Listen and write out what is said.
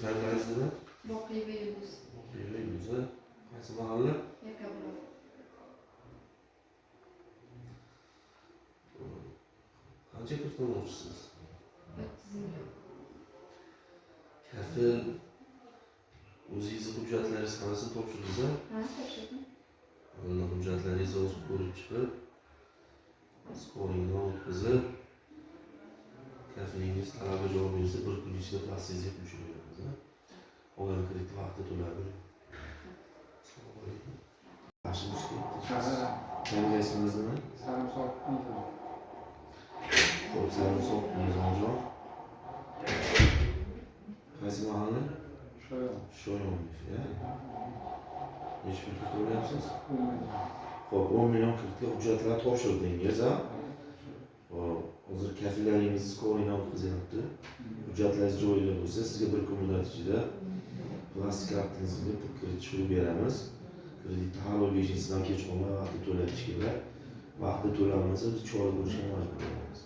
Farzangingiz nima? Boqiy va Yulduz. Boqiy va Yulduz. Qaysi mahalla? Yakabulov. Qancha pul to'lamoqchisiz? 30 million. Kafil o'zingizni hujjatlaringiz hammasini topshirdingiz-a? Ha, topshirdim. Unda hujjatlaringizni o'zi ko'rib chiqib, skolingni o'tkazib, kafilingiz talabi javobingizni bir kun ichida plastiziga qo'shib beramiz. Qolgan kredit vaqtida to'ladi. Assalomu alaykum. Yaxshimisiz? Yangi ismingiz nima? Sarimsoq Anton. Xo'p, Sarimsoq Nizomjon. Qaysi mahalla? Shoyonov, ya. Necha pul to'layapsiz? 10 million. Xo'p, 10 million kiritga hujjatlar topshirdingiz, ha? Xo'p, hozir kafillaringizni skolingdan o'tkazyapti. Hujjatlaringiz joyida bo'lsa, sizga bir kun muddat ichida plastik kartingizga pul kiritishni beramiz. Kreditni har oy 5-sidan kech qolmay vaqtida to'lash kerak. Vaqtida to'lanmasa biz chora ko'rishga majbur bo'lamiz.